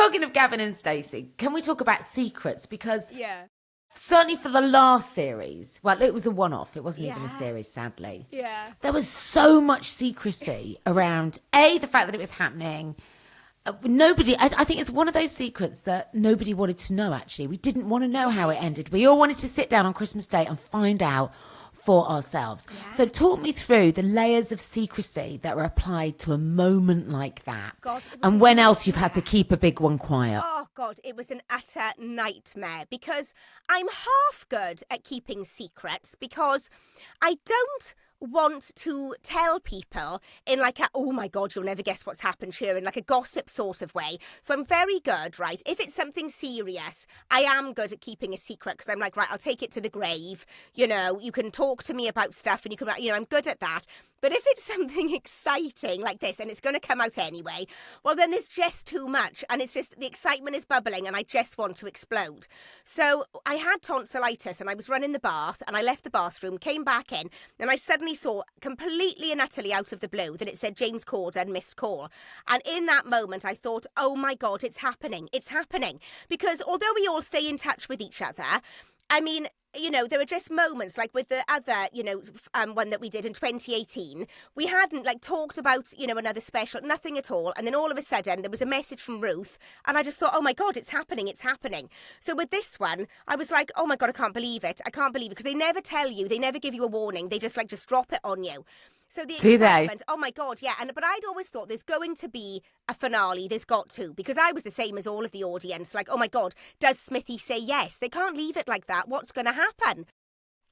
talking of Gavin and Stacey, can we talk about secrets? Because Yeah. certainly for the last series, well, it was a one-off. It wasn't even a series, sadly. Yeah. There was so much secrecy around, A, the fact that it was happening. Nobody, I think it's one of those secrets that nobody wanted to know, actually. We didn't want to know how it ended. We all wanted to sit down on Christmas Day and find out for ourselves. Yeah. So talk me through the layers of secrecy that were applied to a moment like that. God, and when else you've had to keep a big one quiet. Oh, God, it was an utter nightmare because I'm half good at keeping secrets because I don't want to tell people in like a, oh my God, you'll never guess what's happened here, in like a gossip sort of way. So I'm very good, right? If it's something serious, I am good at keeping a secret because I'm like, right, I'll take it to the grave. You know, you can talk to me about stuff and you can, you know, I'm good at that. But if it's something exciting like this and it's going to come out anyway, well, then there's just too much. And it's just the excitement is bubbling and I just want to explode. So I had tonsillitis and I was running the bath and I left the bathroom, came back in and I suddenly saw completely and utterly out of the blue that it said James Corden missed call. And in that moment, I thought, oh, my God, it's happening. It's happening. Because although we all stay in touch with each other, I mean, you know, there were just moments like with the other, you know, one that we did in 2018. We hadn't like talked about, you know, another special, nothing at all. And then all of a sudden there was a message from Ruth and I just thought, oh my God, it's happening. It's happening. So with this one, I was like, oh my God, I can't believe it. I can't believe it because they never tell you. They never give you a warning. They just drop it on you. So the excitement, oh my God, yeah. But I'd always thought there's going to be a finale. There's got to, because I was the same as all of the audience. Like, oh my God, does Smithy say yes? They can't leave it like that. What's going to happen?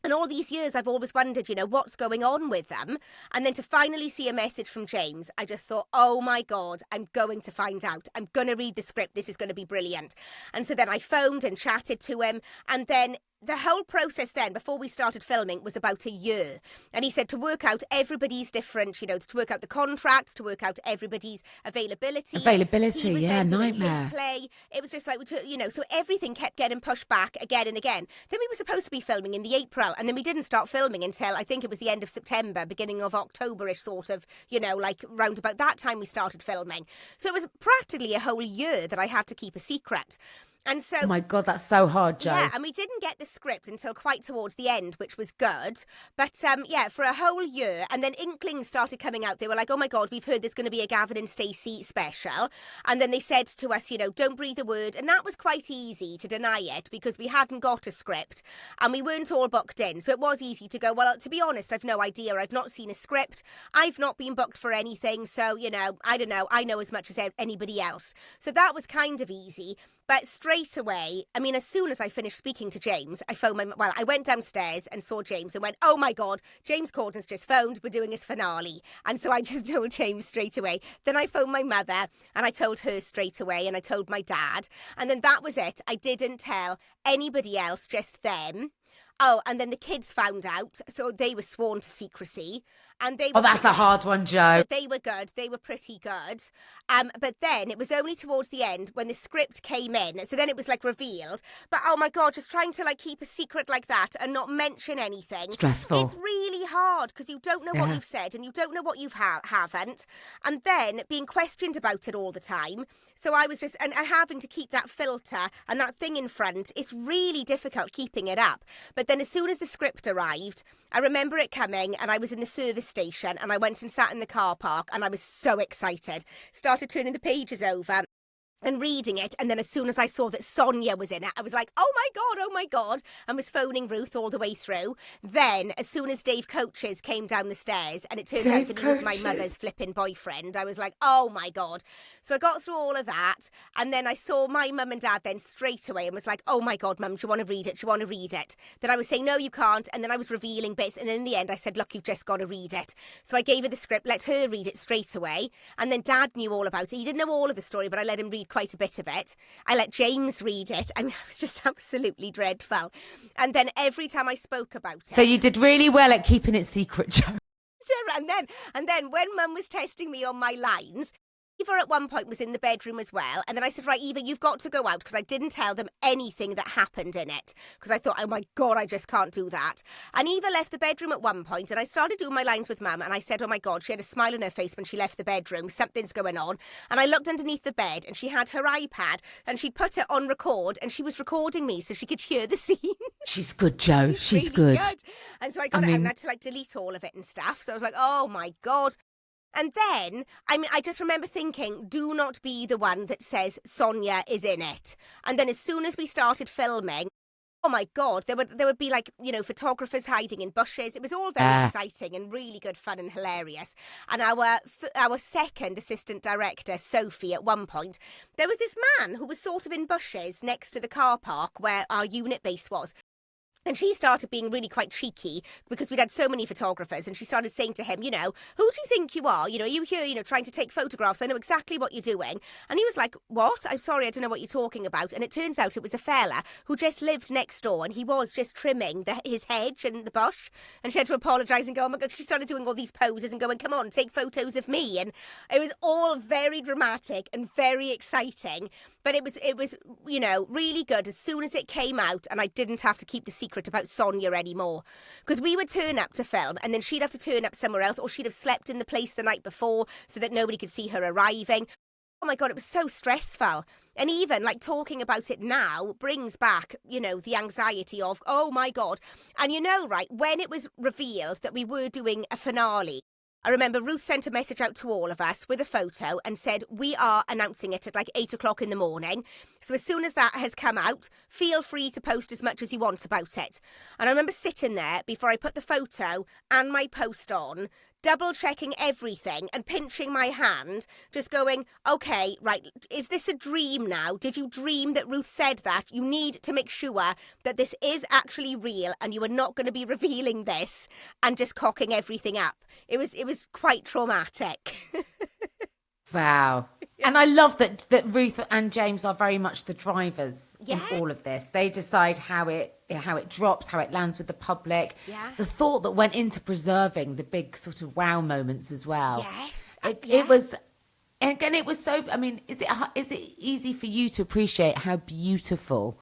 And all these years, I've always wondered, you know, what's going on with them. And then to finally see a message from James, I just thought, oh my God, I'm going to find out. I'm going to read the script. This is going to be brilliant. And so then I phoned and chatted to him. And then the whole process then, before we started filming, was about a year. And he said to work out everybody's different, you know, to work out the contracts, to work out everybody's availability. Availability, yeah, nightmare. His play. It was just like, you know, so everything kept getting pushed back again and again. Then we were supposed to be filming in the April, and then we didn't start filming until I think it was the end of September, beginning of October-ish sort of, you know, like round about that time we started filming. So it was practically a whole year that I had to keep a secret. And so, oh my God, that's so hard, Jo. Yeah, and we didn't get the script until quite towards the end, which was good. But yeah, for a whole year, and then inklings started coming out. They were like, oh my God, we've heard there's going to be a Gavin and Stacey special. And then they said to us, you know, don't breathe a word. And that was quite easy to deny it because we hadn't got a script and we weren't all booked in. So it was easy to go, well, to be honest, I've no idea. I've not seen a script. I've not been booked for anything. So, you know, I don't know. I know as much as anybody else. So that was kind of easy. But straight away, I mean, as soon as I finished speaking to James, I went downstairs and saw James and went, oh my God, James Corden's just phoned, we're doing his finale. And so I just told James straight away. Then I phoned my mother and I told her straight away and I told my dad. And then that was it. I didn't tell anybody else, just them. Oh, and then the kids found out, so they were sworn to secrecy. And they were that's a hard one, Jo. They were good. They were pretty good. But then it was only towards the end when the script came in. So then it was like revealed. But oh my God, just trying to like keep a secret like that and not mention anything. Stressful. It's really hard because you don't know what you've said and you don't know what you haven't. And then being questioned about it all the time. So I was just, and having to keep that filter and that thing in front, it's really difficult keeping it up. But then as soon as the script arrived, I remember it coming and I was in the service station and I went and sat in the car park and I was so excited. Started turning the pages over and reading it, and then as soon as I saw that Sonia was in it, I was like, oh my God, and was phoning Ruth all the way through. Then, as soon as Dave Coaches came down the stairs, and it turned out that he was my mother's flipping boyfriend, I was like, oh my God. So I got through all of that, and then I saw my mum and dad then straight away and was like, oh my God, Mum, do you want to read it? Do you want to read it? Then I was saying, no, you can't, and then I was revealing bits, and in the end I said, look, you've just got to read it. So I gave her the script, let her read it straight away, and then Dad knew all about it. He didn't know all of the story, but I let him read quite a bit of it. I let James read it. I mean, it was just absolutely dreadful. And then every time I spoke about it... So you did really well at keeping it secret, Jo. And then when Mum was testing me on my lines... Eva at one point was in the bedroom as well. And then I said, right, Eva, you've got to go out because I didn't tell them anything that happened in it. Because I thought, oh my God, I just can't do that. And Eva left the bedroom at one point and I started doing my lines with Mum and I said, oh my God, she had a smile on her face when she left the bedroom. Something's going on. And I looked underneath the bed and she had her iPad and she'd put it on record and she was recording me so she could hear the scene. She's good, Jo. She's really good. And so I got it out and I had to like delete all of it and stuff. So I was like, oh my God. And then, I just remember thinking, do not be the one that says Sonia is in it. And then as soon as we started filming, oh my God, there would be like, photographers hiding in bushes. It was all very exciting and really good fun and hilarious. And our second assistant director, Sophie, at one point, there was this man who was sort of in bushes next to the car park where our unit base was. And she started being really quite cheeky because we'd had so many photographers and she started saying to him, who do you think you are? Are you here, trying to take photographs? I know exactly what you're doing. And he was like, what? I'm sorry, I don't know what you're talking about. And it turns out it was a fella who just lived next door and he was just trimming his hedge and the bush. And she had to apologise and go, oh my God, she started doing all these poses and going, come on, take photos of me. And it was all very dramatic and very exciting. But it was really good as soon as it came out and I didn't have to keep the secret about Sonia anymore. Because we would turn up to film and then she'd have to turn up somewhere else or she'd have slept in the place the night before so that nobody could see her arriving. Oh my God, it was so stressful. And even like talking about it now brings back, the anxiety of, oh my God. And right, when it was revealed that we were doing a finale, I remember Ruth sent a message out to all of us with a photo and said, we are announcing it at like 8 o'clock in the morning. So as soon as that has come out, feel free to post as much as you want about it. And I remember sitting there before I put the photo and my post on, double checking everything and pinching my hand, just going, okay, right, is this a dream now? Did you dream that Ruth said that? You need to make sure that this is actually real and you are not going to be revealing this and just cocking everything up. It was quite traumatic. Wow. And I love that Ruth and James are very much the drivers in all of this. They decide how it drops, how it lands with the public. Yeah. The thought that went into preserving the big sort of wow moments as well. Yes. It was, and it was so, is it easy for you to appreciate how beautiful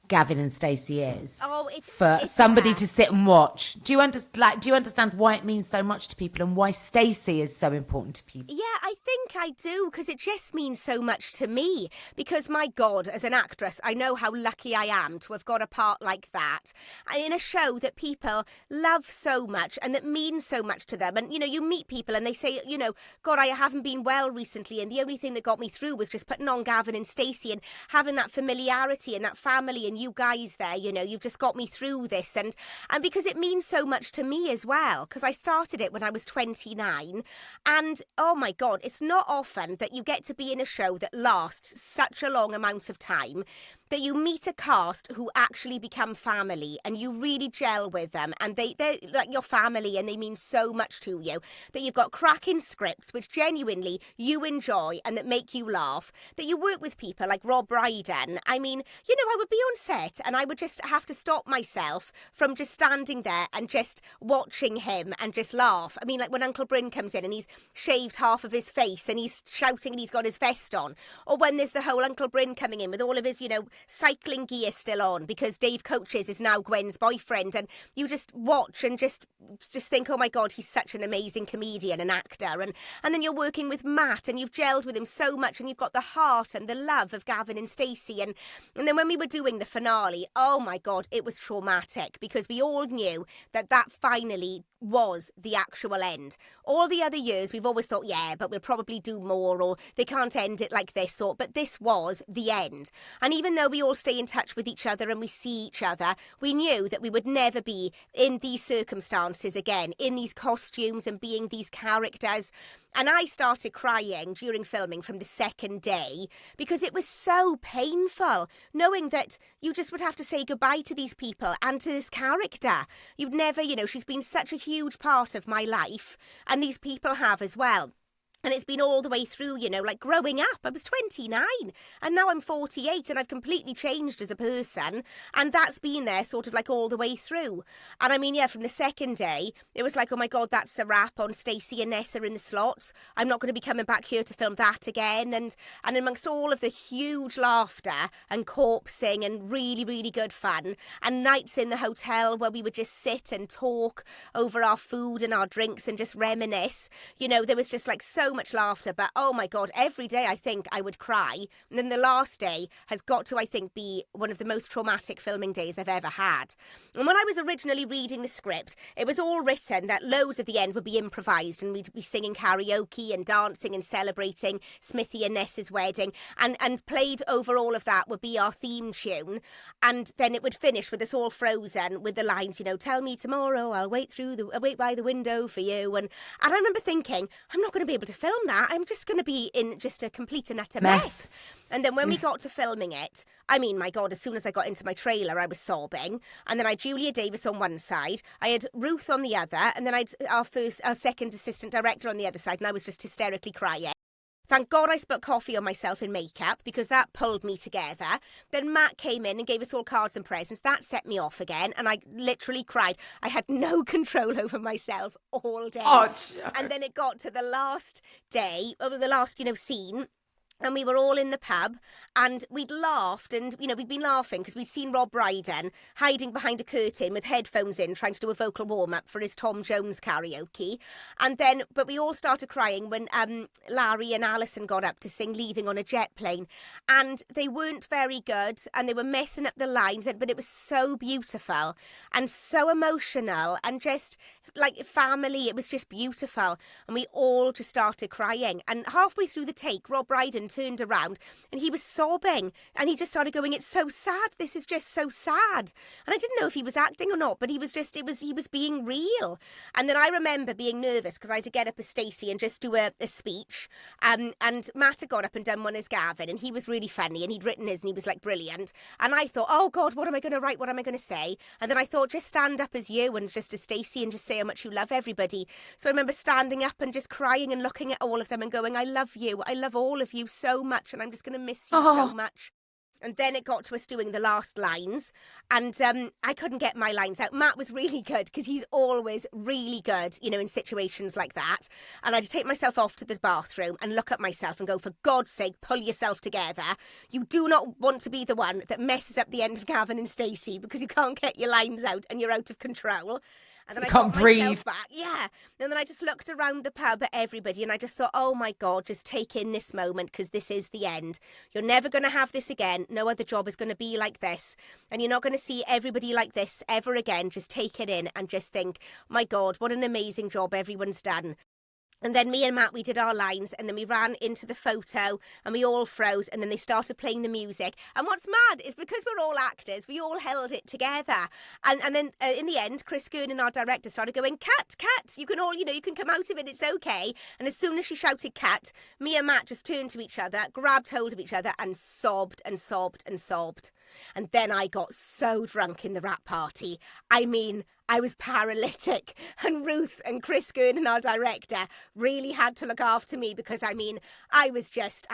Gavin and Stacey is? Oh, it's somebody to sit and watch. Do you understand why it means so much to people and why Stacey is so important to people? Yeah, I think I do, because it just means so much to me. Because my God, as an actress, I know how lucky I am to have got a part like that in a show that people love so much and that means so much to them. And you meet people and they say, God, I haven't been well recently, and the only thing that got me through was just putting on Gavin and Stacey and having that familiarity and that family and you guys there, you've just got me through this. And because it means so much to me as well, because I started it when I was 29. And oh my God, it's not often that you get to be in a show that lasts such a long amount of time, that you meet a cast who actually become family and you really gel with them and they're like your family and they mean so much to you, that you've got cracking scripts which genuinely you enjoy and that make you laugh, that you work with people like Rob Brydon. I would be on set and I would just have to stop myself from just standing there and just watching him and just laugh. Like when Uncle Bryn comes in and he's shaved half of his face and he's shouting and he's got his vest on, or when there's the whole Uncle Bryn coming in with all of his, cycling gear still on because Dave Coaches is now Gwen's boyfriend, and you just watch and just think, oh my God, he's such an amazing comedian and actor, and then you're working with Matt and you've gelled with him so much and you've got the heart and the love of Gavin and Stacey, and then when we were doing the finale, oh my God, it was traumatic because we all knew that finally was the actual end. All the other years we've always thought, yeah, but we'll probably do more, or they can't end it like this, but this was the end. And even though we all stay in touch with each other and we see each other, we knew that we would never be in these circumstances again, in these costumes and being these characters. And I started crying during filming from the second day because it was so painful knowing that you just would have to say goodbye to these people and to this character. You'd never, she's been such a huge part of my life, and these people have as well. And it's been all the way through, like growing up. I was 29 and now I'm 48 and I've completely changed as a person. And that's been there sort of like all the way through. And I mean, yeah, from the second day, it was like, oh my God, that's a wrap on Stacey and Nessa in the slots. I'm not going to be coming back here to film that again. And amongst all of the huge laughter and corpsing and really, really good fun and nights in the hotel where we would just sit and talk over our food and our drinks and just reminisce, there was just like so much laughter. But oh my God, every day I think I would cry. And then the last day has got to, I think, be one of the most traumatic filming days I've ever had. And when I was originally reading the script, it was all written that loads of the end would be improvised and we'd be singing karaoke and dancing and celebrating Smithy and Nessa's wedding. And played over all of that would be our theme tune. And then it would finish with us all frozen with the lines, tell me tomorrow, I'll wait by the window for you. And I remember thinking, I'm not going to be able to film that. I'm just going to be in just a complete and utter mess. And then when we got to filming it, I mean, my God, as soon as I got into my trailer, I was sobbing. And then I had Julia Davis on one side, I had Ruth on the other, and then I'd our second assistant director on the other side, and I was just hysterically crying. Thank God I spilt coffee on myself in makeup because that pulled me together. Then Matt came in and gave us all cards and presents. That set me off again and I literally cried. I had no control over myself all day. Oh, Joe. And then it got to the last day, or the last, scene. And we were all in the pub and we'd laughed and, we'd been laughing because we'd seen Rob Brydon hiding behind a curtain with headphones in trying to do a vocal warm-up for his Tom Jones karaoke. And then, but we all started crying when Larry and Alison got up to sing Leaving on a Jet Plane. And they weren't very good and they were messing up the lines, but it was so beautiful and so emotional and just like family. It was just beautiful. And we all just started crying. And halfway through the take, Rob Brydon turned around and he was sobbing and he just started going, it's so sad. This is just so sad. And I didn't know if he was acting or not, but he was being real. And then I remember being nervous because I had to get up as Stacey and just do a speech. And Matt had got up and done one as Gavin and he was really funny and he'd written his and he was like brilliant. And I thought, oh God, what am I going to write? What am I going to say? And then I thought, just stand up as you and just as Stacey and just say how much you love everybody. So I remember standing up and just crying and looking at all of them and going, I love you. I love all of you so much and I'm just going to miss you so much. And then it got to us doing the last lines and I couldn't get my lines out. Matt was really good because he's always really good, in situations like that. And I had to take myself off to the bathroom and look at myself and go, for God's sake, pull yourself together. You do not want to be the one that messes up the end of Gavin and Stacey because you can't get your lines out and you're out of control. And then I can't got breathe. myself back. Yeah. And then I just looked around the pub at everybody and I just thought, oh my God, just take in this moment because this is the end. You're never going to have this again. No other job is going to be like this. And you're not going to see everybody like this ever again. Just take it in and just think, my God, what an amazing job everyone's done. And then me and Matt, we did our lines and then we ran into the photo and we all froze and then they started playing the music. And what's mad is because we're all actors, we all held it together. And then in the end, Chris Gernon, our director, started going, cut, you can all, you can come out of it, it's okay. And as soon as she shouted cut, me and Matt just turned to each other, grabbed hold of each other and sobbed and sobbed and sobbed. And then I got so drunk in the wrap party. I mean, I was paralytic and Ruth and Chris Gernon, our director, really had to look after me because, I mean, I was just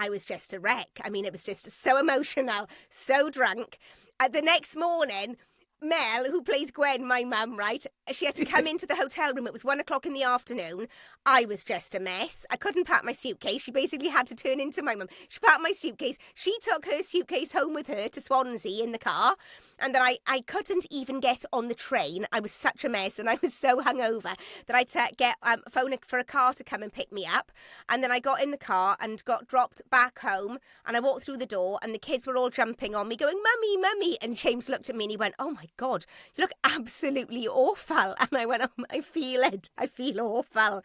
a wreck. I mean, it was just so emotional, so drunk. The next morning, Mel, who plays Gwen, my mum, right, she had to come into the hotel room. It was 1:00 in the afternoon. I was just a mess. I couldn't pack my suitcase. She basically had to turn into my mum. She packed my suitcase. She took her suitcase home with her to Swansea in the car. And then I couldn't even get on the train. I was such a mess and I was so hungover that I had to get phone for a car to come and pick me up. And then I got in the car and got dropped back home. And I walked through the door and the kids were all jumping on me going, Mummy, Mummy. And James looked at me and he went, oh my God, you look absolutely awful. And I went, oh, I feel it. I feel awful.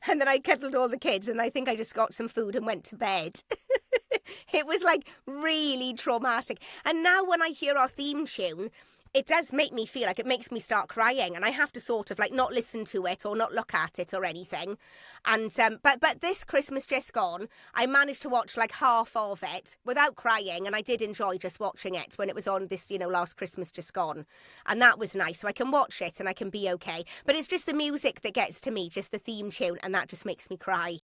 And then I cuddled all the kids and I think I just got some food and went to bed. It was like really traumatic. And now when I hear our theme tune, it does make me feel like it makes me start crying and I have to sort of like not listen to it or not look at it or anything. And but this Christmas just gone, I managed to watch like half of it without crying and I did enjoy just watching it when it was on this, last Christmas just gone. And that was nice. So I can watch it and I can be okay. But it's just the music that gets to me, just the theme tune, and that just makes me cry.